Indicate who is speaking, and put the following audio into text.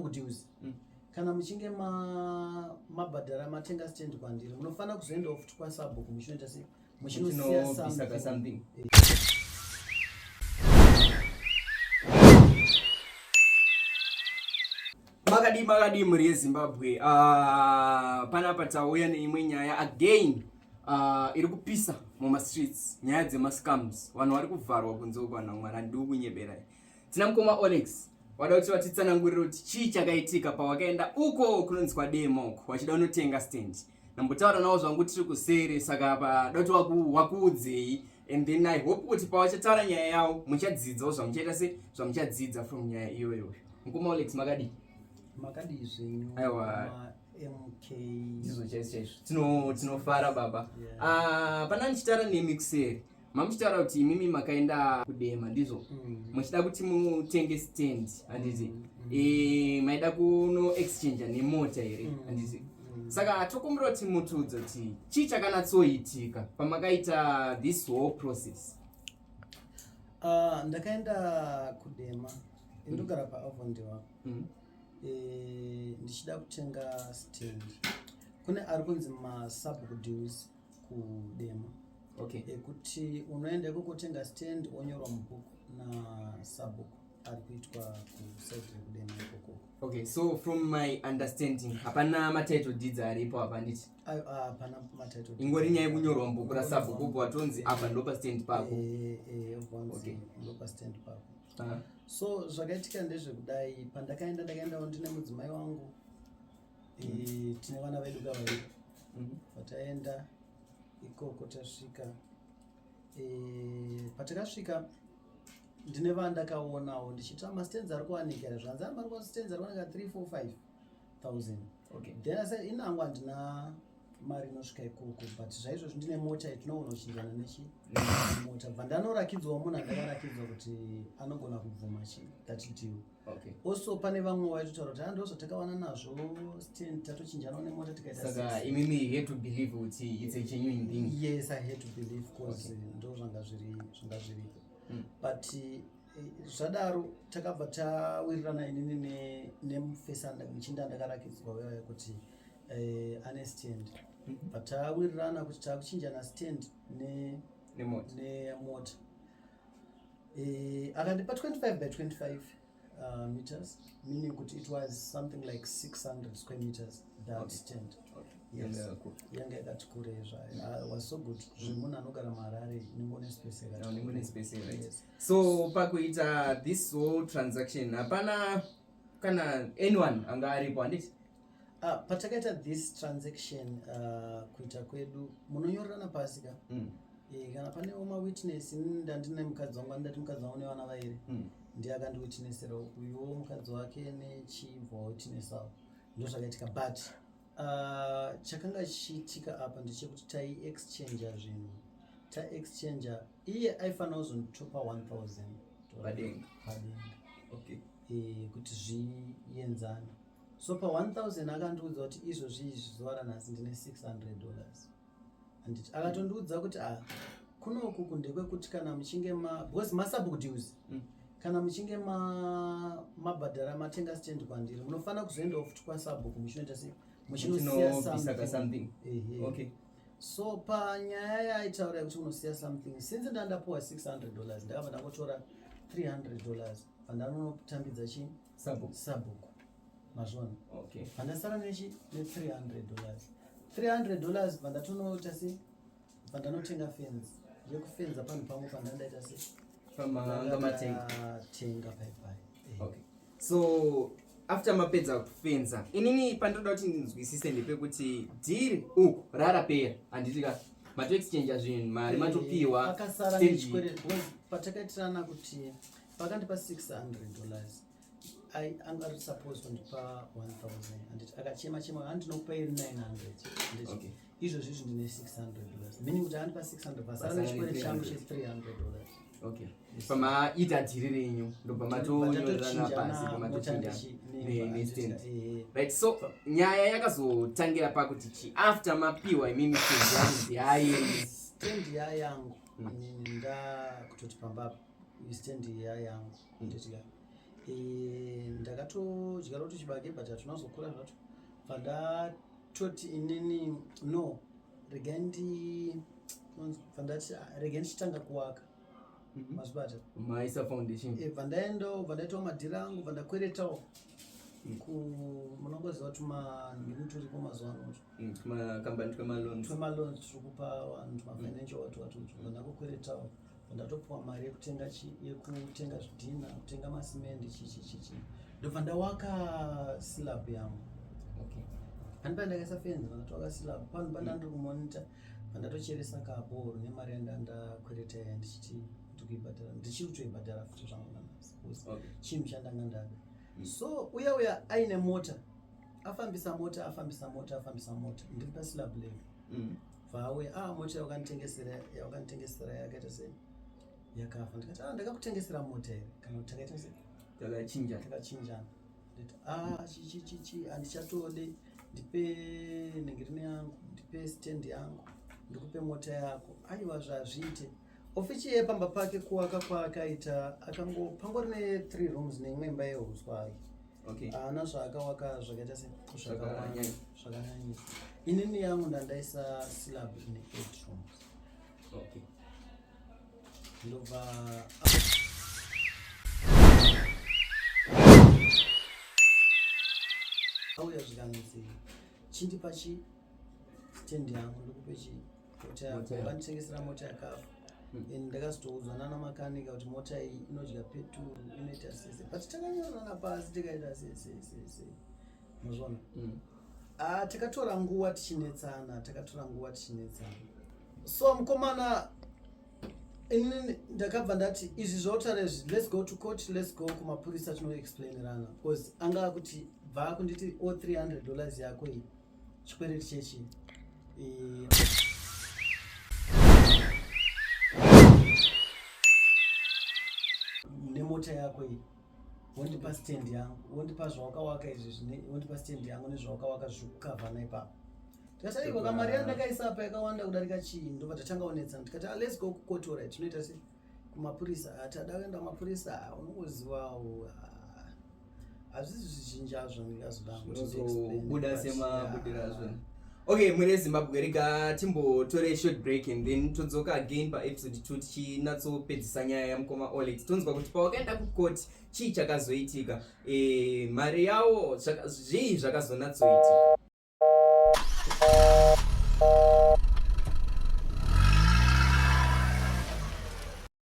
Speaker 1: masabu kuti uzi kana muchinge mabhadhara matenga stand kwandiri munofanira kuzoendawo futi kwasabu kumushinoita sei muchinosiya something.
Speaker 2: Makadi muri yeZimbabwe panapa tauya neimwe nyaya again iri kupisa muma streets, nyaya dzemascams, vanhu vari kuvharwa kunze uko kana mwari ndiri kunyebera. Tina mukoma Olexy wada kuti watitsanangurire kuti chii chakaitika pawakaenda uko kunonzi kwademo uko wachida unotenga stand. Nambotaura nawo zvangu tiri kusere saka apa doti wakuudzei, and then I hope kuti pawachataura nyaya yawo muchadzidzawo zvamuchaita se zvamuchadzidza from nyaya iyoyo. Mukoma Olexy
Speaker 1: makadi zvenyu MK
Speaker 2: ndizo chaizvo tinofara baba. Pana ndichitaura nemi kuseri mamuchitaura kuti imimi makaenda kudema ndizvo muchida kuti mutenge stand handiti maida kuno exchange nemota here handiti. Saka tokumbira kuti mutiudze kuti chii chakanatsoitika pamakaita this whole process.
Speaker 1: Ndakaenda kudema ndogara paavondewa ndichida kutenga stand. Kune ari kunzi masubdues kudema.
Speaker 2: Okay.
Speaker 1: Kuti unoenda kotenga stand onyorwa mubhuku nasubbook ari kuitwa kuside kudema ikoko.
Speaker 2: Okay, so from my understanding hapana matitle deeds aripo hapa nditi.
Speaker 1: Hapana matitle deeds.
Speaker 2: Ingori nyaya kunyorwa mubhuku rasubbook ubwo watonzi apa ndopa stand pako.
Speaker 1: Okay, ndopa stand pako. So zvakaitika ndezvekudai pandakaenda ndine mudzimai wangu tine vana vedu kavaviri pataenda ikoko tasvika patakasvika ndine vandakaonawo ndichita mastands ari kuwanika zvanzi ari mastands ari kuwanika 3-4-5,000.
Speaker 2: Okay.
Speaker 1: Then I said inangu handina mari inosvika ikoko but zvaizvozvo ndine mota itinoona uchinjana mota vandanorakidzwawo munhu andakarakidzwa kuti anogona kubvuma that deal.
Speaker 2: Okay.
Speaker 1: Also pane vamwe vaitotaura kuti ndozvo takawana nazvo stand tatochinjanawo nemota tikaita
Speaker 2: saka imimi had to believe kuti it's a genuine thing.
Speaker 1: Yes, I had to believe because ndo zvanga zviripo. But zvadaro takabva tawirirana inini nemufesana muchinda ndakarakidzwa uya kuti ane stand. But tawirirana kuti takuchinjana stand nemota. Akandipa 25 by 25 meters, meaning kuti it was something like 600 square meters that stand. Yes. Yanga yakati kure was so good. Munhu anogara maHarare ningone space yakati.
Speaker 2: Ningone space right. Yes. So pakuita this whole transaction hapana kana anyone anga aripo handiti.
Speaker 1: Patakaita this transaction kuita kwedu munonyorerana pasi ka. Kana pane witness ndandine mukadzi wangu ndati mukadzi wangu nevana vairi ndiye akandiwitnessera uyo mukadzi wake nechibva witnessawo ndozvakaitika. But chakanga chiitika apa ndechekuti taiexchangea zvinhu taexchangea iye aifanira kuzonditopa 1,000
Speaker 2: padenga.
Speaker 1: Okay. Kuti zvienzane. So pa 1,000 akandiudza kuti izvozvi zuva ranhasi ndine $600 anditi akatondiudza kuti kunoku kundekwekuti kana muchinge because masubdues kana muchinge mabhadhara matenga stand kwandiri munofanira kuzoendawo futi kwasabu kumushinoita sei muchinosiya
Speaker 2: something. Okay.
Speaker 1: So panyaya yaitaura kuti unosiya something since ndandapuwa $600 ndakabva ndangotora $300 pandanonotambidza chi subbook mazvona.
Speaker 2: Okay.
Speaker 1: Pandasara nechi $300 pandatonoita sei pandanotenga fence yekufenza panhu pamwe pandandaita sei tenga paipai.
Speaker 2: Okay. So after mapedza kufenza inini pandoda kuti ndinzwisise ndepekuti deal uku rarapera handiti ka mato exchange zvinhu mari matopiwa
Speaker 1: akasara nechikwereti patakaitirana kuti pakandipa $600 anga ari supposed kundipa 1,000 anditi akachema handinokupa iri 900
Speaker 2: Okay.
Speaker 1: izvozvi ndine $600 meaning kuti andipa 600 pasara nechikwereti changu $300.
Speaker 2: Okay. Pamaita dhiri renyu ndopamatonyorerana pasi pamatochinja nestand. Right, so nyaya yakazotangira pakuti chi after mapiwa imimi stand
Speaker 1: yangu ndakutoti pamba stand yangu ndeti ndakatodya kuti chibage but hatunazokura zvacho pandatoti inini no regai ndichitanga kuwaka mazvibata
Speaker 2: maisa foundation
Speaker 1: pandaitawo madhiri angu pandakweretawo munongoziva ngiri turipo mazuva
Speaker 2: ano
Speaker 1: twemalons tiri kupa vanhu mafinancial watu pandakokweretawo pandatopiwa mari yekutenga zvidhina, kutenga masimendi chichi ndobva ndawaka slab yangu. Hani pandakaisa fenzi pandatoaka slab pano pandandiri kumonita pandatocheresa kabhoro nemari yandandakwereta iya ndichiti ndikuibhadhara ndichiri kutoibhadhara futi zvangu nanhasi chinhu chandanga ndaga. So uya aine mota afambisa mota ndiri paslab level vauya mota yakanditengesera yakaita sei yakafa. Ndikati ndakakutengesera mota here kana kuti takaita sei takachinjana. Nditi chichi handichatode, ndipe nengerine yangu, ndipe stand yangu, ndikupe mota yako. Aiwa zvazviite ofichiye pamba pake kuwaka kwaakaita pangori ne3 rooms neimwe imba yeuswa hake haana zvaakawaka zvakaita zvakanyanyisa. Inini yangu ndandaisa slab ine 8 rooms. Ndobva auya zvikanzi chindipa stand yangu ndikupe mota yako, ukanditengesera mota yakafa. Ndakazotoudzwa nana makanika kuti mota iyi inodya peturu, inoita sese, but takanyorana pasi tikaita sese muzvona. Takatora nguva tichinetsana. So mukomana inini ndakabva ndati izvi zvautaura izvi, let's go to court, let's go kumapurisa tinoexplainerana, because anga kuti bva kunditi $300 yako iyi chikwereti chechi nemota yako iyi wondipa stand yangu, wondipa zvawakawaka izvi, wondipa stand yangu nezvawakawaka zviri kukavha naipapo. Tikati iko kamari yandakaisa apa yakawanda kudarika chii, ndobva tatanga onetsana. Tikati let's go kukotora, tinoita sei kumapurisa. Tada kuenda kumapurisa, unongozivawo hazvisi zvizhinji azvo
Speaker 2: ndikazobuda semabudirazvo. Okay, muri Zimbabwe, rega timbotore short break and then todzoka again paepisode 2 tichinatsopedzisa nyaya yamukoma Olexy. Tonzwa kuti pawakaenda kukoti chii chakazoitika, mari yawo zvii zvakazonatsoitika.